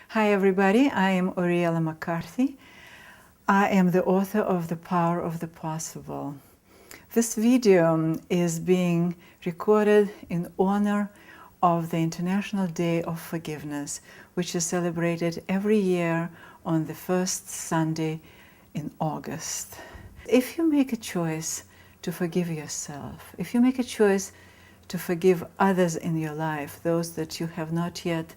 Hi everybody, I am Auriela McCarthy. I am the author of The Power of the Possible. This video is being recorded in honor of the International Day of Forgiveness, which is celebrated every year on the first Sunday in August. If you make a choice to forgive yourself, if you make a choice to forgive others in your life, those that you have not yet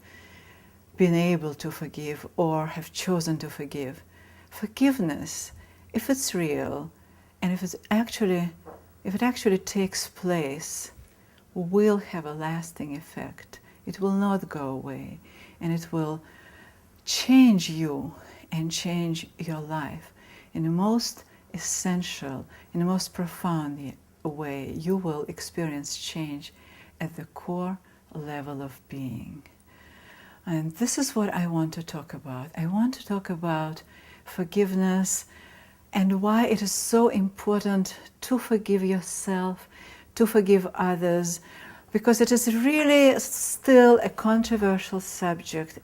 been able to forgive or have chosen to forgive, forgiveness, if it's real and if it actually takes place, will have a lasting effect. It will not go away, and it will change you and change your life in the most essential, in the most profound way. You will experience change at the core level of being. And this is what I want to talk about. I want to talk about forgiveness and why it is so important to forgive yourself, to forgive others, because it is really still a controversial subject,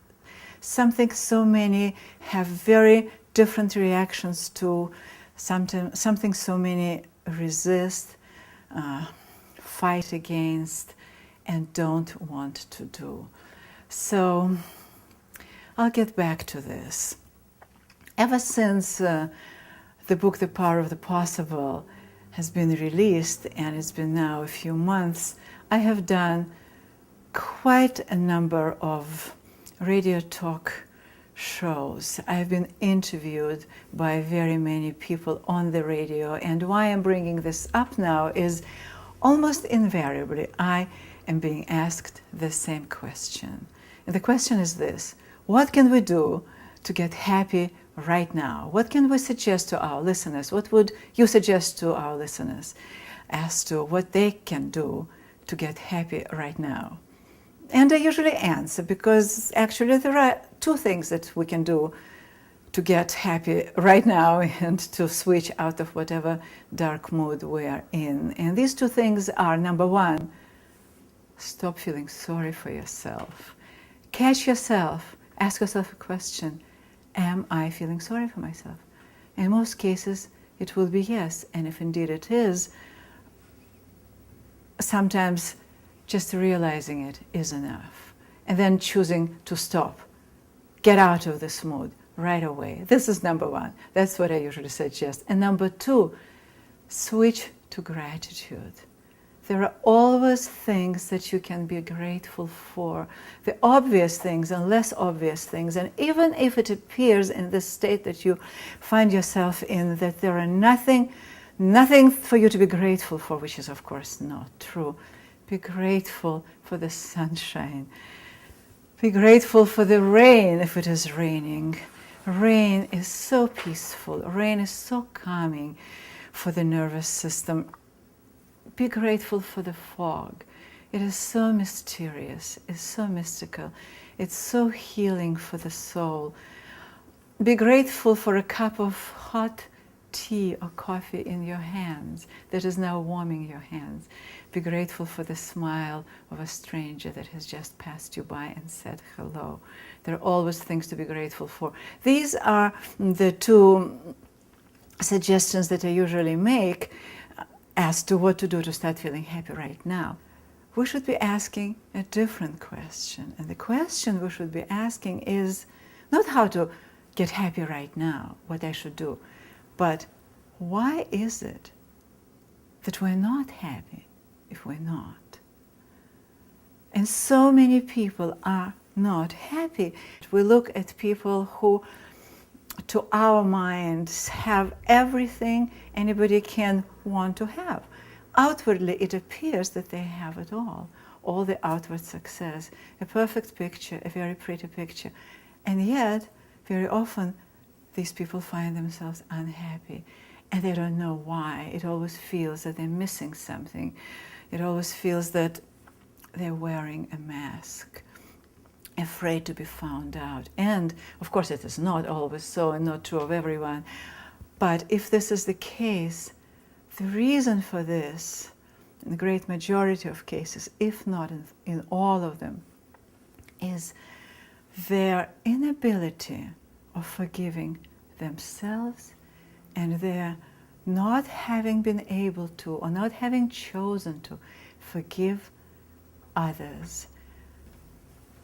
something so many have very different reactions to, something so many resist, fight against, and don't want to do. So I'll get back to this. Ever since the book The Power of the Possible has been released, and it's been now a few months, I have done quite a number of radio talk shows. I've been interviewed by very many people on the radio, and why I'm bringing this up now is almost invariably I am being asked the same question. And the question is this: what can we do to get happy right now? What can we suggest to our listeners? What would you suggest to our listeners as to what they can do to get happy right now? And I usually answer, because actually there are two things that we can do to get happy right now and to switch out of whatever dark mood we are in. And these two things are, number one, stop feeling sorry for yourself. Catch yourself, ask yourself a question: am I feeling sorry for myself? In most cases, it will be yes. And if indeed it is, sometimes just realizing it is enough. And then choosing to stop, get out of this mood right away. This is number one. That's what I usually suggest. And number two, switch to gratitude. There are always things that you can be grateful for, the obvious things and less obvious things. And even if it appears in this state that you find yourself in, that there are nothing for you to be grateful for, which is of course not true. Be grateful for the sunshine. Be grateful for the rain if it is raining. Rain is so peaceful. Rain is so calming for the nervous system. Be grateful for the fog. It is so mysterious, it's so mystical, it's so healing for the soul. Be grateful for a cup of hot tea or coffee in your hands that is now warming your hands. Be grateful for the smile of a stranger that has just passed you by and said hello. There are always things to be grateful for. These are the two suggestions that I usually make as to what to do to start feeling happy right now. We should be asking a different question. And the question we should be asking is not how to get happy right now, what I should do, but why is it that we're not happy if we're not? And so many people are not happy. We look at people who, to our minds, have everything anybody can want to have. Outwardly, it appears that they have it all the outward success, a perfect picture, a very pretty picture. And yet, very often, these people find themselves unhappy, and they don't know why. It always feels that they're missing something. It always feels that they're wearing a mask, afraid to be found out. And of course it is not always so, and not true of everyone. But if this is the case, the reason for this, in the great majority of cases, if not in all of them, is their inability of forgiving themselves and their not having been able to, or not having chosen to, forgive others.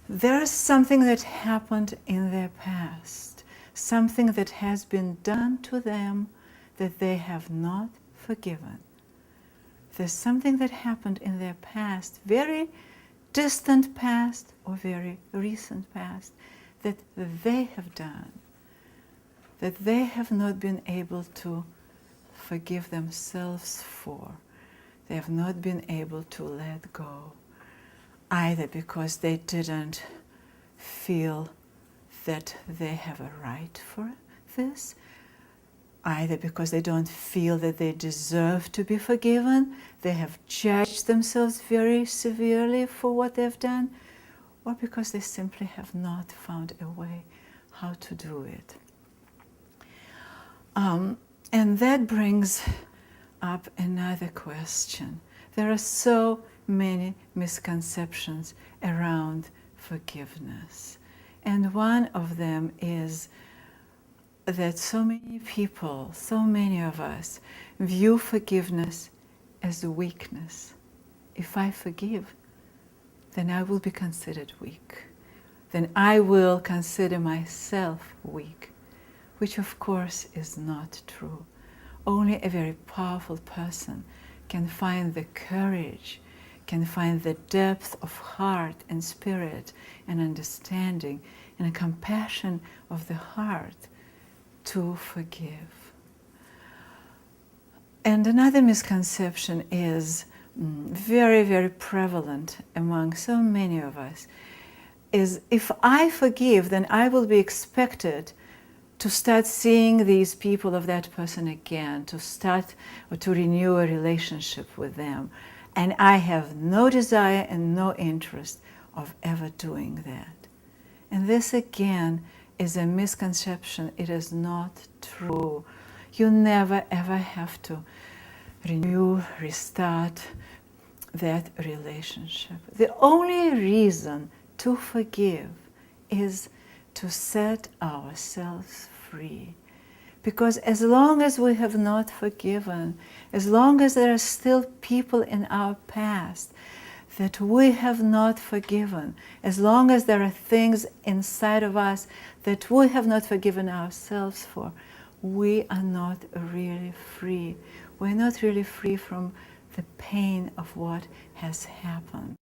There is something that happened in their past, something that has been done to them that they have not forgiven. There's something that happened in their past, very distant past or very recent past, that they have done, that they have not been able to forgive themselves for. They have not been able to let go, either because they didn't feel that they have a right for this, either because they don't feel that they deserve to be forgiven, they have judged themselves very severely for what they've done, or because they simply have not found a way how to do it. And that brings up another question. There are so many misconceptions around forgiveness. And one of them is that so many people, so many of us, view forgiveness as a weakness. If I forgive, then I will be considered weak. Then I will consider myself weak, which of course is not true. Only a very powerful person can find the courage, can find the depth of heart and spirit and understanding and a compassion of the heart to forgive. And another misconception is very, very prevalent among so many of us, is if I forgive, then I will be expected to start seeing these people of that person again, to start or to renew a relationship with them. And I have no desire and no interest of ever doing that. And this again is a misconception. It is not true. You never ever have to renew, restart that relationship. The only reason to forgive is to set ourselves free. Because as long as we have not forgiven, as long as there are still people in our past that we have not forgiven, as long as there are things inside of us that we have not forgiven ourselves for, we are not really free. We're not really free from the pain of what has happened.